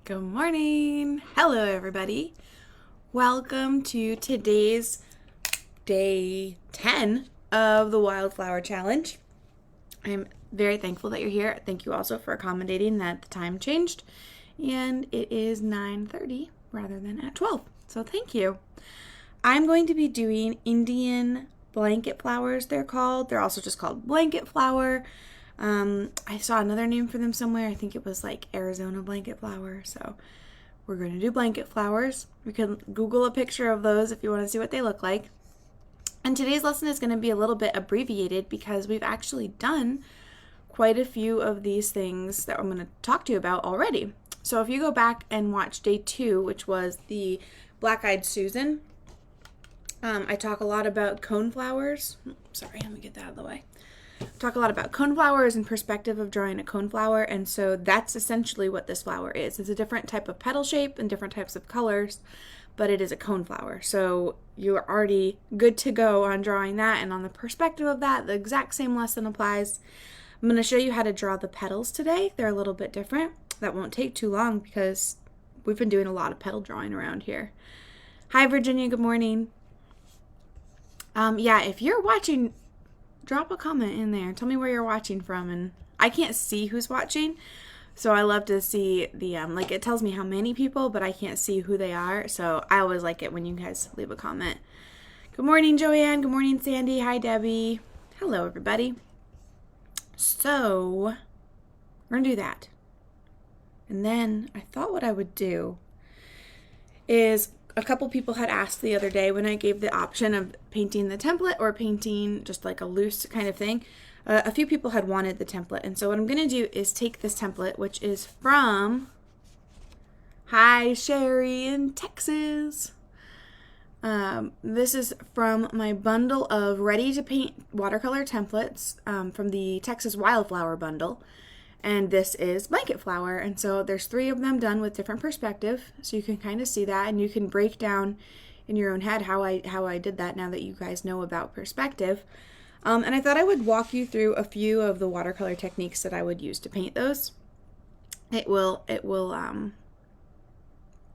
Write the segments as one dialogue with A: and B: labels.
A: Good morning. Hello, everybody. Welcome to today's day 10 of the Wildflower Challenge. I'm very thankful that you're here. Thank you also for accommodating that the time changed and it is 9:30 rather than at 12. So thank you. I'm going to be doing Indian blanket flowers, they're called. They're also just called blanket flower. I saw another name for them somewhere. I think it was like Arizona blanket flower. So we're going to do blanket flowers. You can Google a picture of those if you want to see what they look like. And today's lesson is going to be a little bit abbreviated because we've actually done quite a few of these things that I'm going to talk to you about already. So if you go back and watch day 2, which was the Black-Eyed Susan, I talk a lot about cone flowers. Sorry, let me get that out of the way. Talk a lot about cone flowers and perspective of drawing a cone flower, and so that's essentially what this flower is. It's a different type of petal shape and different types of colors, but it is a cone flower. So you're already good to go on drawing that, and on the perspective of that, the exact same lesson applies. I'm going to show you how to draw the petals today. They're a little bit different. That won't take too long because we've been doing a lot of petal drawing around here. Hi, Virginia. Good morning. If you're watching, drop a comment in there. Tell me where you're watching from. And I can't see who's watching, so I love to see the, it tells me how many people, but I can't see who they are. So I always like it when you guys leave a comment. Good morning, Joanne. Good morning, Sandy. Hi, Debbie. Hello, everybody. So we're going to do that. And then I thought what I would do is, a couple people had asked the other day when I gave the option of painting the template or painting just like a loose kind of thing. A few people had wanted the template. And so what I'm going to do is take this template, which is from, hi, Sherry in Texas. This is from my bundle of ready to paint watercolor templates from the Texas Wildflower bundle. And this is blanket flower, and so there's 3 of them done with different perspective, so you can kind of see that, and you can break down in your own head how I did that now that you guys know about perspective. And I thought I would walk you through a few of the watercolor techniques that I would use to paint those. It will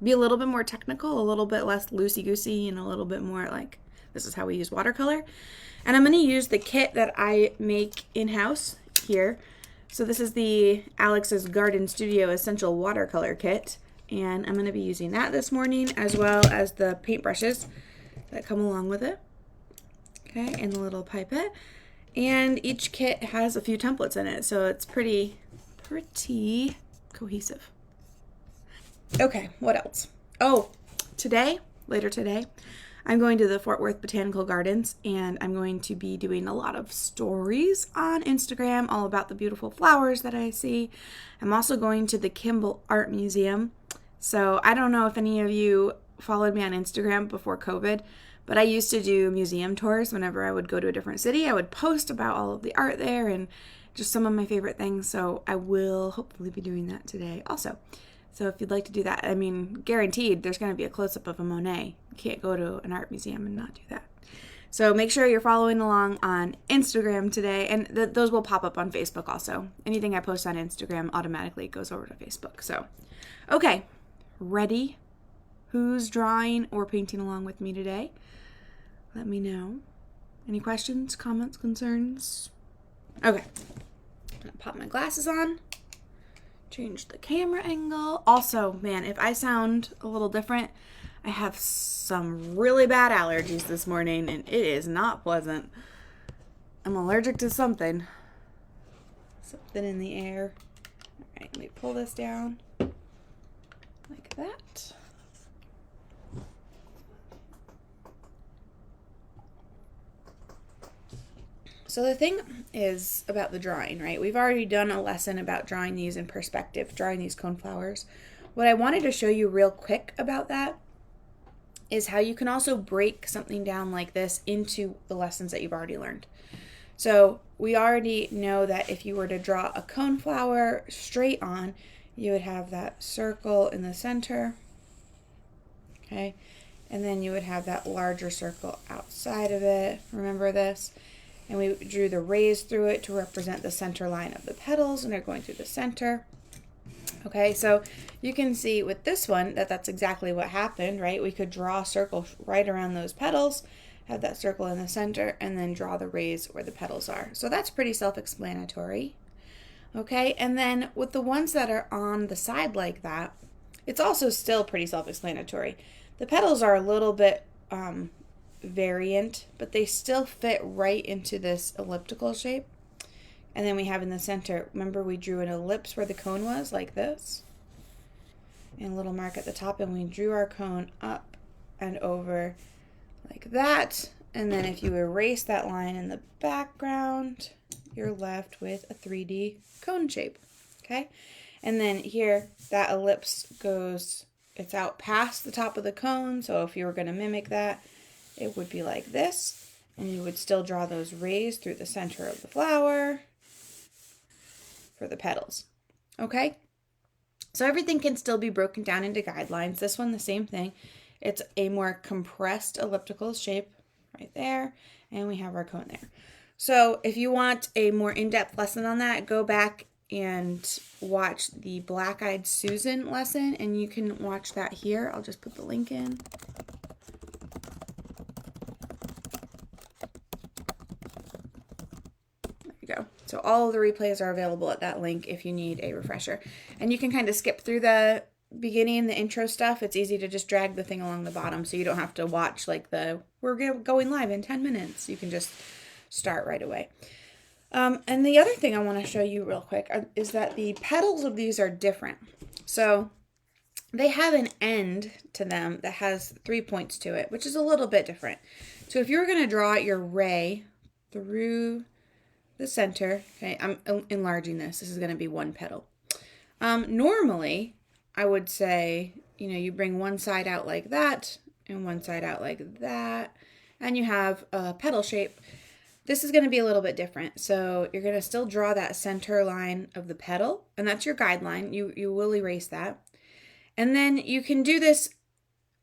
A: be a little bit more technical, a little bit less loosey-goosey, and a little bit more like this is how we use watercolor. And I'm going to use the kit that I make in-house here. So this is the Alex's Garden Studio Essential Watercolor Kit, and I'm going to be using that this morning as well as the paintbrushes that come along with it. Okay, and the little pipette. And each kit has a few templates in it, so it's pretty cohesive. Okay, what else? Oh, later today, I'm going to the Fort Worth Botanical Gardens, and I'm going to be doing a lot of stories on Instagram all about the beautiful flowers that I see. I'm also going to the Kimball Art Museum. So I don't know if any of you followed me on Instagram before COVID, but I used to do museum tours whenever I would go to a different city. I would post about all of the art there and just some of my favorite things. So I will hopefully be doing that today also. So if you'd like to do that, I mean, guaranteed there's going to be a close-up of a Monet. You can't go to an art museum and not do that. So make sure you're following along on Instagram today, and those will pop up on Facebook also. Anything I post on Instagram automatically goes over to Facebook. So, okay, ready? Who's drawing or painting along with me today? Let me know. Any questions, comments, concerns? Okay, I'm going to pop my glasses on. Change the camera angle. Also, man, if I sound a little different, I have some really bad allergies this morning, and it is not pleasant. I'm allergic to something. Something in the air. All right, let me pull this down like that. So the thing is about the drawing, right? We've already done a lesson about drawing these in perspective, drawing these cone flowers. What I wanted to show you real quick about that is how you can also break something down like this into the lessons that you've already learned. So we already know that if you were to draw a cone flower straight on, you would have that circle in the center, okay? And then you would have that larger circle outside of it. Remember this? And we drew the rays through it to represent the center line of the petals, and they're going through the center. Okay, so you can see with this one that that's exactly what happened, right? We could draw a circle right around those petals, have that circle in the center, and then draw the rays where the petals are. So that's pretty self-explanatory. Okay, and then with the ones that are on the side like that, it's also still pretty self-explanatory. The petals are a little bit variant, but they still fit right into this elliptical shape. And then we have in the center, remember we drew an ellipse where the cone was, like this, and a little mark at the top, and we drew our cone up and over like that. And then if you erase that line in the background, you're left with a 3D cone shape, okay? And then here, that ellipse goes, it's out past the top of the cone, so if you were gonna mimic that, it would be like this, and you would still draw those rays through the center of the flower for the petals, okay? So everything can still be broken down into guidelines. This one, the same thing. It's a more compressed elliptical shape right there, and we have our cone there. So if you want a more in-depth lesson on that, go back and watch the Black-Eyed Susan lesson, and you can watch that here. I'll just put the link in. Go. So all of the replays are available at that link if you need a refresher. And you can kind of skip through the beginning, the intro stuff. It's easy to just drag the thing along the bottom so you don't have to watch like we're going live in 10 minutes. You can just start right away. And the other thing I want to show you real quick is that the petals of these are different. So they have an end to them that has 3 points to it, which is a little bit different. So if you were going to draw your ray through the center, okay, I'm enlarging this. This is going to be one petal. Normally, I would say, you bring one side out like that and one side out like that, and you have a petal shape. This is going to be a little bit different. So you're going to still draw that center line of the petal, and that's your guideline. You will erase that. And then you can do this.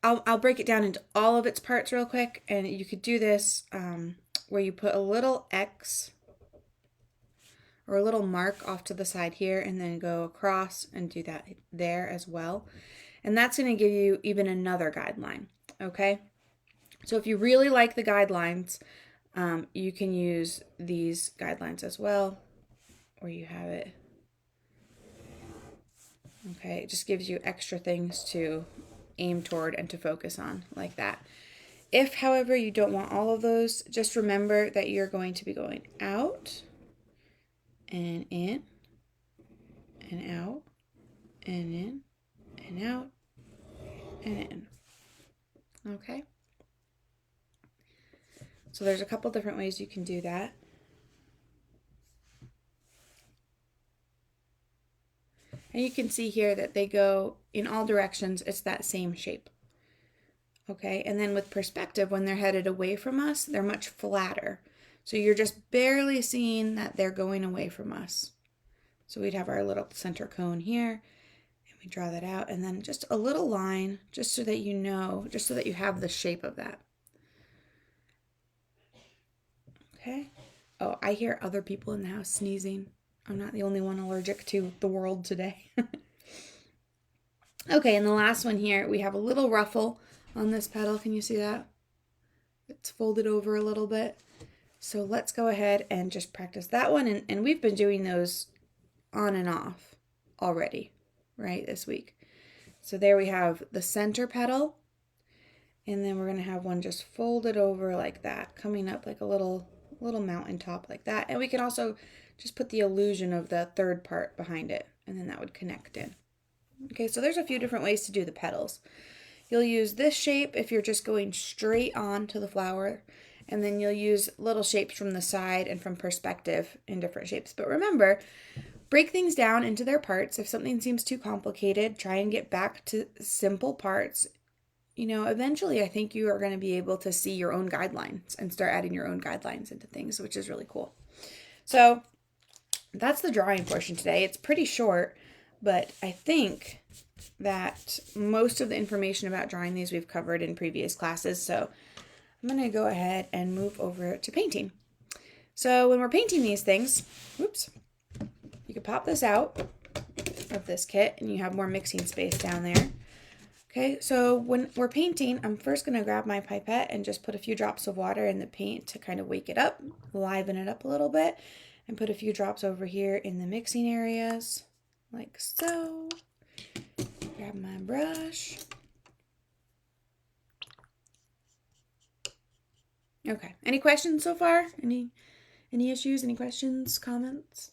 A: I'll break it down into all of its parts real quick, and you could do this where you put a little X or a little mark off to the side here, and then go across and do that there as well. And that's going to give you even another guideline, okay? So if you really like the guidelines, you can use these guidelines as well, where you have it. Okay, it just gives you extra things to aim toward and to focus on, like that. If, however, you don't want all of those, just remember that you're going to be going out, and in, and out, and in, and out, and in. Okay? So there's a couple different ways you can do that. And you can see here that they go in all directions. It's that same shape. Okay? And then with perspective, when they're headed away from us, they're much flatter. So you're just barely seeing that they're going away from us. So we'd have our little center cone here, and we draw that out, and then just a little line, just so that you know, just so that you have the shape of that. Okay. Oh, I hear other people in the house sneezing. I'm not the only one allergic to the world today. Okay, and the last one here, we have a little ruffle on this petal. Can you see that? It's folded over a little bit. So let's go ahead and just practice that one. And we've been doing those on and off already, right, this week. So there we have the center petal. And then we're going to have one just folded over like that, coming up like a little mountain top like that. And we can also just put the illusion of the third part behind it, and then that would connect in. Okay, so there's a few different ways to do the petals. You'll use this shape if you're just going straight on to the flower, and then you'll use little shapes from the side and from perspective in different shapes. But remember, break things down into their parts. If something seems too complicated, try and get back to simple parts. Eventually I think you are going to be able to see your own guidelines and start adding your own guidelines into things, which is really cool. So that's the drawing portion today. It's pretty short, but I think that most of the information about drawing these we've covered in previous classes. So I'm going to go ahead and move over to painting. So when we're painting these things, you can pop this out, of this kit, and you have more mixing space down there. Okay, so when we're painting, I'm first going to grab my pipette and just put a few drops of water in the paint to kind of wake it up, liven it up a little bit, and put a few drops over here in the mixing areas, like so. Grab my brush. Okay, any questions so far? Any issues, any questions, comments?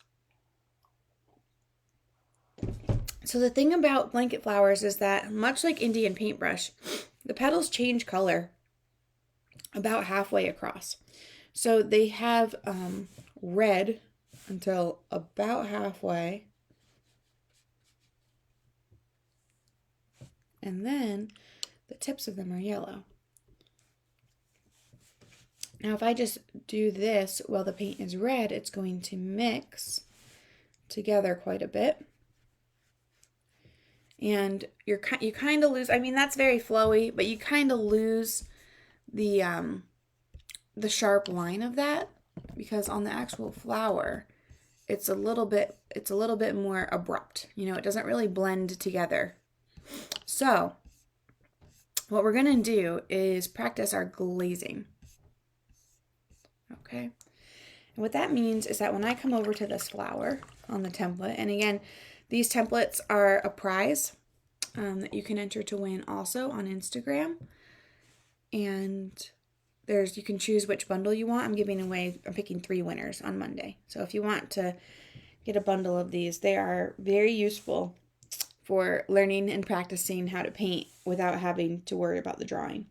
A: So the thing about blanket flowers is that, much like Indian paintbrush, the petals change color about halfway across. So they have red until about halfway. And then the tips of them are yellow. Now if I just do this while the paint is red, it's going to mix together quite a bit. And you kind of lose, I mean, that's very flowy, but you kind of lose the sharp line of that, because on the actual flower, it's a little bit more abrupt. You know, it doesn't really blend together. So what we're going to do is practice our glazing. Okay. And what that means is that when I come over to this flower on the template, and again, these templates are a prize that you can enter to win also on Instagram. And you can choose which bundle you want. I'm picking 3 winners on Monday. So if you want to get a bundle of these, they are very useful for learning and practicing how to paint without having to worry about the drawing.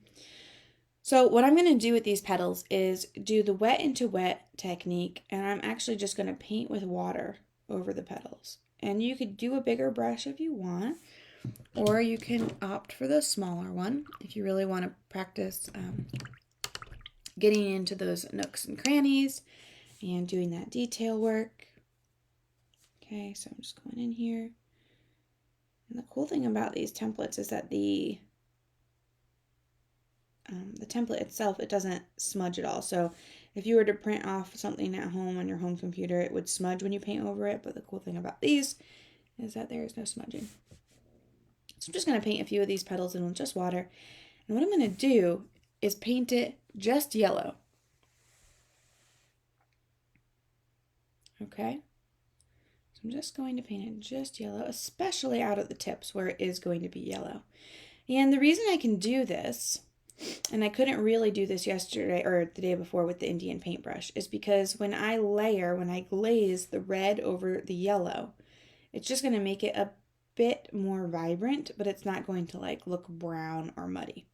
A: So what I'm going to do with these petals is do the wet into wet technique, and I'm actually just going to paint with water over the petals. And you could do a bigger brush if you want, or you can opt for the smaller one if you really want to practice getting into those nooks and crannies and doing that detail work. Okay, so I'm just going in here. And the cool thing about these templates is that the template itself, it doesn't smudge at all. So if you were to print off something at home on your home computer, it would smudge when you paint over it. But the cool thing about these is that there is no smudging. So I'm just going to paint a few of these petals in with just water. And what I'm going to do is paint it just yellow. Okay? So I'm just going to paint it just yellow, especially out at the tips where it is going to be yellow. And the reason I can do this, and I couldn't really do this yesterday or the day before with the Indian paintbrush, is because when I glaze the red over the yellow, it's just going to make it a bit more vibrant, but it's not going to like look brown or muddy.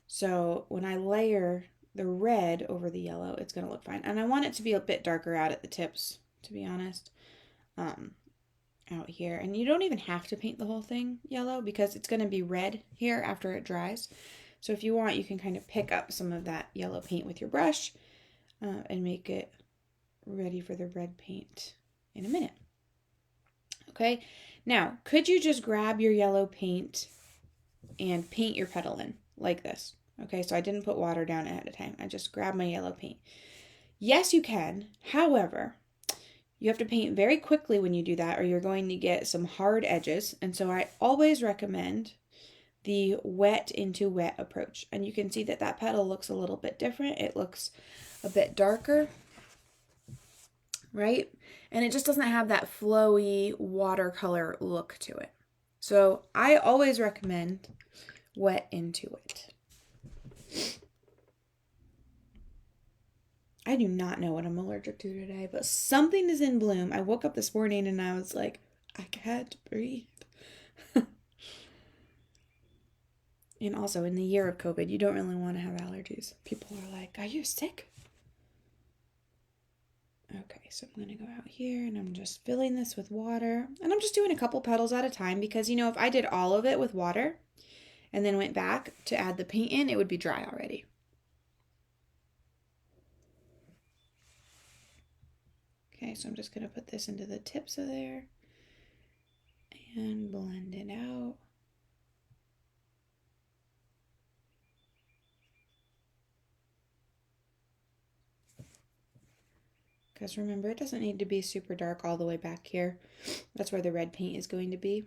A: So when I layer the red over the yellow, it's going to look fine. And I want it to be a bit darker out at the tips, to be honest, out here. And you don't even have to paint the whole thing yellow because it's going to be red here after it dries. So if you want, you can kind of pick up some of that yellow paint with your brush and make it ready for the red paint in a minute. Okay, now could you just grab your yellow paint and paint your petal in like this? Okay, so I didn't put water down ahead of time. I just grabbed my yellow paint. Yes, you can. However, you have to paint very quickly when you do that, or you're going to get some hard edges. And so I always recommend the wet into wet approach. And you can see that that petal looks a little bit different. It looks a bit darker, right? And it just doesn't have that flowy watercolor look to it. So I always recommend wet into it. I do not know what I'm allergic to today, but something is in bloom. I woke up this morning and I was like, I can't breathe. And also, in the year of COVID, you don't really want to have allergies. People are like, are you sick? Okay, so I'm going to go out here and I'm just filling this with water. And I'm just doing a couple petals at a time because, you know, if I did all of it with water and then went back to add the paint in, it would be dry already. Okay, so I'm just going to put this into the tips of there and blend it out. Because remember, it doesn't need to be super dark all the way back here. That's where the red paint is going to be.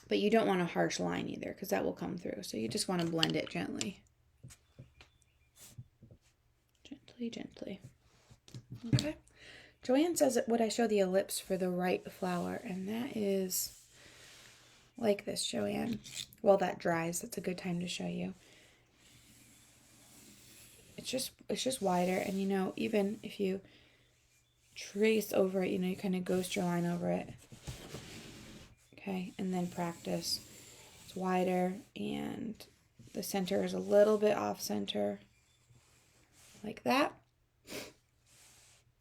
A: But you don't want a harsh line either, because that will come through. So you just want to blend it gently. Gently, gently. Okay. Joanne says, would I show the ellipse for the right flower? And that is like this, Joanne. Well, that dries. That's a good time to show you. It's just wider, and you know, even if you trace over it, you know, you kind of ghost your line over it. Okay, and then practice. It's wider, and the center is a little bit off center, like that.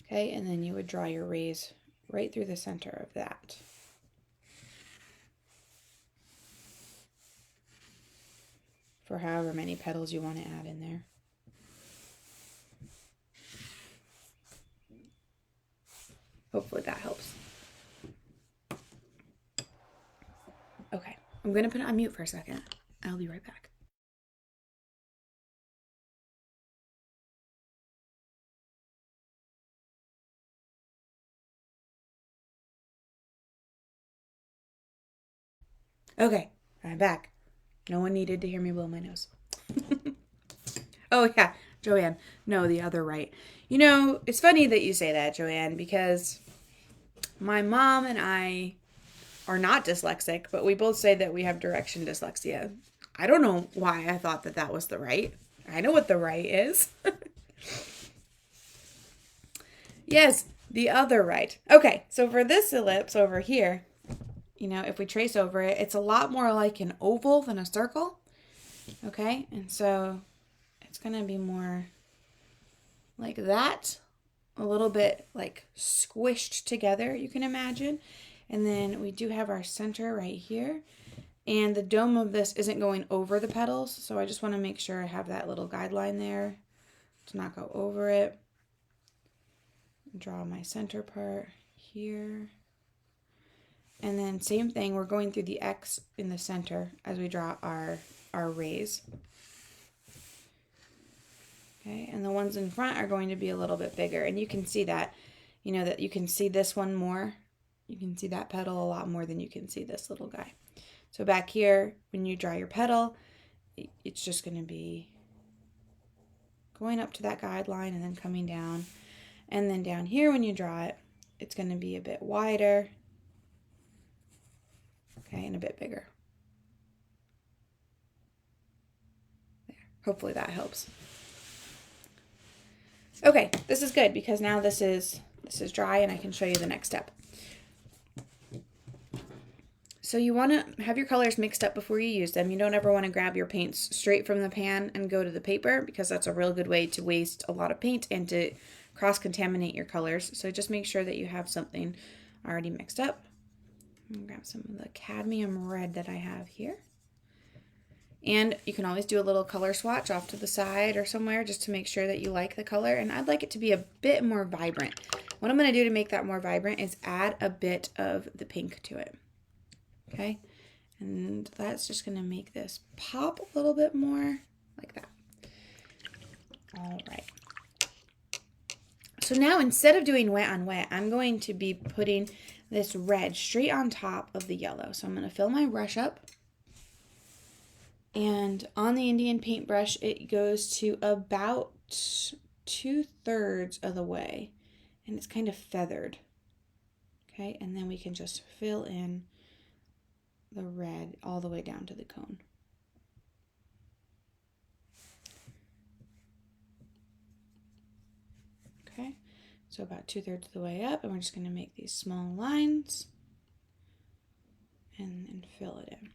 A: Okay, and then you would draw your rays right through the center of that. For however many petals you want to add in there. Hopefully that helps. Okay, I'm going to put it on mute for a second. I'll be right back. Okay, I'm back. No one needed to hear me blow my nose. Oh, yeah, Joanne. No, the other right. You know, it's funny that you say that, Joanne, because my mom and I are not dyslexic, but we both say that we have direction dyslexia. I don't know why I thought that that was the right. I know what the right is. Yes, the other right. Okay, so for this ellipse over here, you know, if we trace over it, it's a lot more like an oval than a circle. Okay, and so it's going to be more like that, a little bit like squished together, you can imagine. And then we do have our center right here. And the dome of this isn't going over the petals, so I just want to make sure I have that little guideline there to not go over it. Draw my center part here. And then same thing, we're going through the X in the center as we draw our rays. Okay, and the ones in front are going to be a little bit bigger. And you can see that, you know, that you can see this one more. You can see that petal a lot more than you can see this little guy. So back here, when you draw your petal, it's just going to be going up to that guideline and then coming down. And then down here, when you draw it, it's going to be a bit wider. Okay, and a bit bigger. There. Hopefully that helps. Okay, this is good because now this is dry and I can show you the next step. So you want to have your colors mixed up before you use them. You don't ever want to grab your paints straight from the pan and go to the paper because that's a real good way to waste a lot of paint and to cross-contaminate your colors. So just make sure that you have something already mixed up. I'm going to grab some of the cadmium red that I have here. And you can always do a little color swatch off to the side or somewhere just to make sure that you like the color. And I'd like it to be a bit more vibrant. What I'm going to do to make that more vibrant is add a bit of the pink to it. Okay, and that's just going to make this pop a little bit more like that. All right. So now instead of doing wet on wet, I'm going to be putting this red straight on top of the yellow. So I'm going to fill my brush up. And on the Indian paintbrush, it goes to about 2/3 of the way. And it's kind of feathered. Okay, and then we can just fill in the red all the way down to the cone. Okay, so about 2/3 of the way up, and we're just going to make these small lines and fill it in.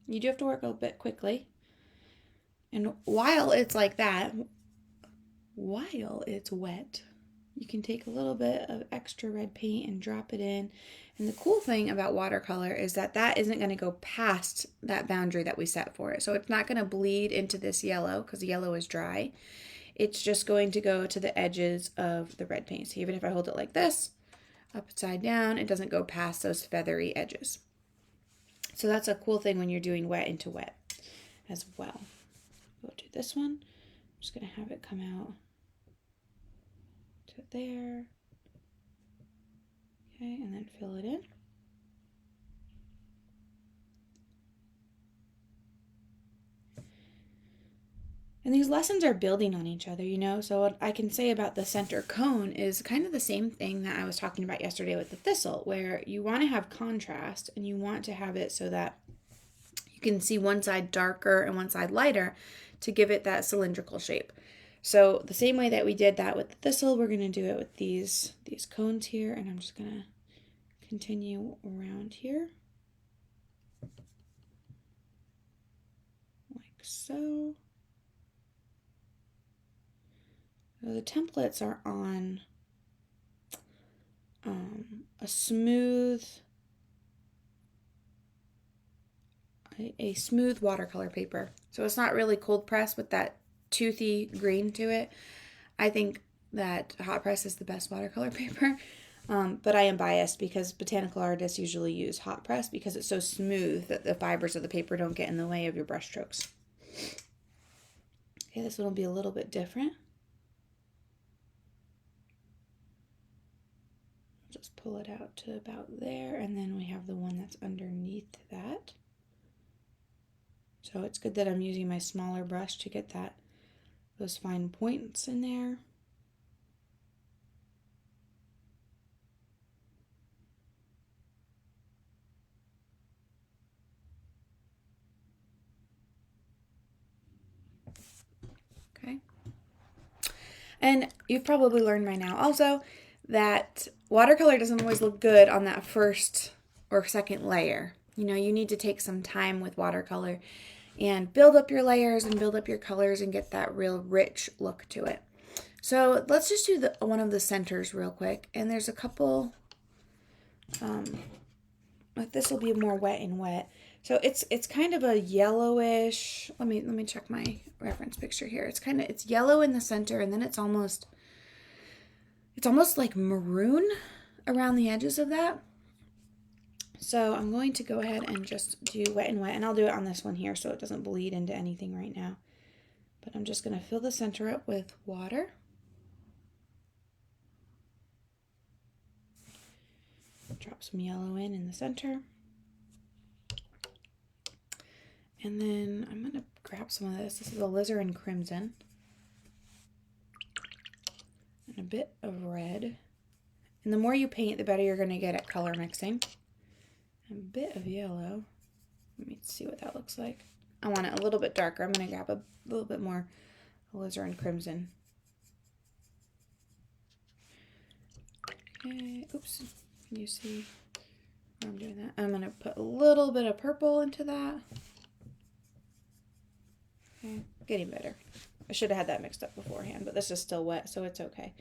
A: You do have to work a bit quickly. And while it's like that, while it's wet, you can take a little bit of extra red paint and drop it in. And the cool thing about watercolor is that that isn't going to go past that boundary that we set for it. So it's not going to bleed into this yellow because the yellow is dry. It's just going to go to the edges of the red paint. So even if I hold it like this, upside down, it doesn't go past those feathery edges. So that's a cool thing when you're doing wet into wet as well. We'll do this one. just going to have it come out to there. Okay, and then fill it in. And these lessons are building on each other, you know? So what I can say about the center cone is kind of the same thing that I was talking about yesterday with the thistle, where you want to have contrast and you want to have it so that you can see one side darker and one side lighter to give it that cylindrical shape. So the same way that we did that with the thistle, we're going to do it with these cones here, and I'm just going to continue around here. Like so. So the templates are on a smooth watercolor paper. So it's not really cold press with that toothy green to it. I think that hot press is the best watercolor paper, but I am biased because botanical artists usually use hot press because it's so smooth that the fibers of the paper don't get in the way of your brush strokes. Okay, this one will be a little bit different. Just pull it out to about there, and then we have the one that's underneath that. So it's good that I'm using my smaller brush to get those fine points in there. Okay. And you've probably learned by now also that watercolor doesn't always look good on that first or second layer. You know, you need to take some time with watercolor and build up your layers and build up your colors and get that real rich look to it. So let's just do one of the centers real quick. And there's a couple, this will be more wet and wet. So it's kind of a yellowish, let me check my reference picture here. It's yellow in the center, and then it's almost like maroon around the edges of that. So I'm going to go ahead and just do wet and wet, and I'll do it on this one here so it doesn't bleed into anything right now. But I'm just going to fill the center up with water. Drop some yellow in the center. And then I'm going to grab some of this. This is alizarin crimson. And a bit of red. And the more you paint, the better you're going to get at color mixing. A bit of yellow. Let me see what that looks like. I want it a little bit darker. I'm going to grab a little bit more alizarin crimson. Okay, oops. Can you see where I'm doing that? I'm going to put a little bit of purple into that. Okay, getting better. I should have had that mixed up beforehand, but this is still wet, so it's okay.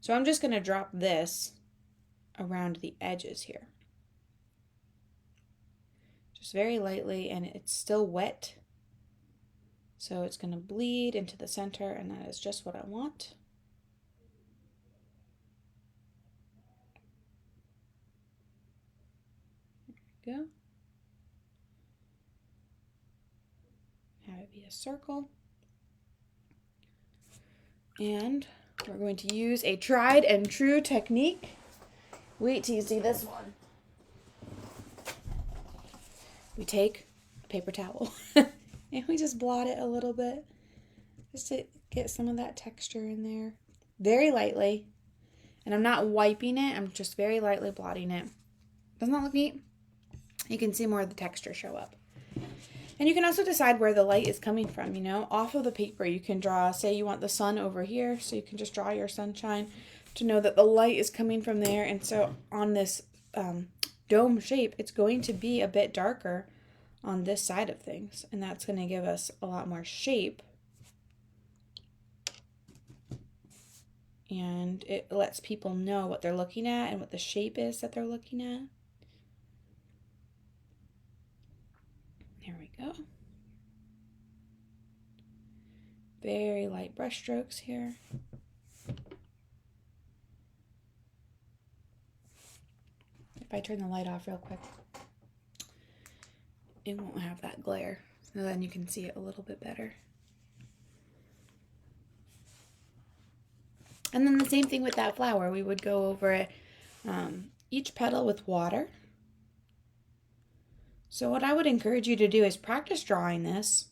A: So I'm just going to drop this around the edges here. Just very lightly, and it's still wet. So it's going to bleed into the center, and that is just what I want. There we go. Have it be a circle. And we're going to use a tried and true technique. Wait till you see this one. We take a paper towel and we just blot it a little bit just to get some of that texture in there. Very lightly. And I'm not wiping it. I'm just very lightly blotting it. Doesn't that look neat? You can see more of the texture show up. And you can also decide where the light is coming from, you know. Off of the paper, you can draw, say you want the sun over here, so you can just draw your sunshine to know that the light is coming from there. And so on this dome shape, it's going to be a bit darker on this side of things. And that's going to give us a lot more shape. And it lets people know what they're looking at and what the shape is that they're looking at. There we go. Very light brush strokes here. If I turn the light off real quick, it won't have that glare. So then you can see it a little bit better. And then the same thing with that flower. We would go over it, each petal with water. So what I would encourage you to do is practice drawing this.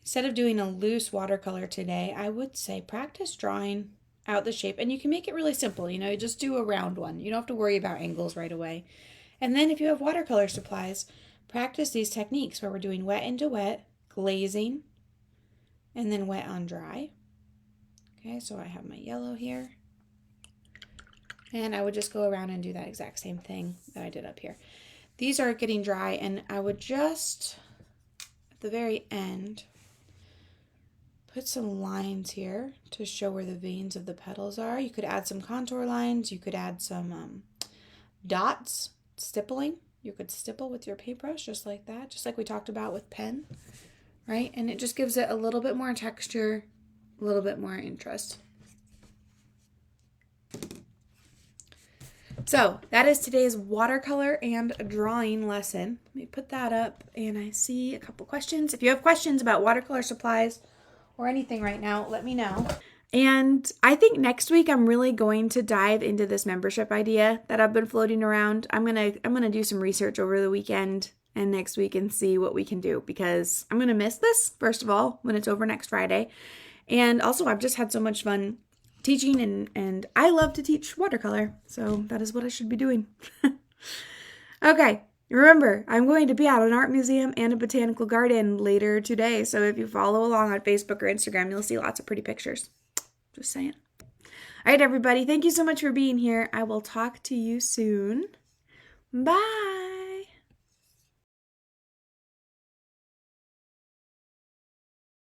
A: Instead of doing a loose watercolor today, I would say practice drawing out the shape. And you can make it really simple. You know, you just do a round one. You don't have to worry about angles right away. And then if you have watercolor supplies, practice these techniques where we're doing wet into wet, glazing, and then wet on dry. Okay, so I have my yellow here. And I would just go around and do that exact same thing that I did up here. These are getting dry, and I would just, at the very end, put some lines here to show where the veins of the petals are. You could add some contour lines. You could add some dots, stippling. You could stipple with your paintbrush just like that, just like we talked about with pen, right? And it just gives it a little bit more texture, a little bit more interest. So that is today's watercolor and drawing lesson. Let me put that up, and I see a couple questions. If you have questions about watercolor supplies or anything right now, let me know. And I think next week I'm really going to dive into this membership idea that I've been floating around. I'm gonna do some research over the weekend and next week and see what we can do, because I'm gonna miss this, first of all, when it's over next Friday. And also I've just had so much fun teaching, and I love to teach watercolor, so that is what I should be doing. Okay, remember, I'm going to be at an art museum and a botanical garden later today, so if you follow along on Facebook or Instagram, you'll see lots of pretty pictures. Just saying. All right, everybody, thank you so much for being here. I will talk to you soon. Bye.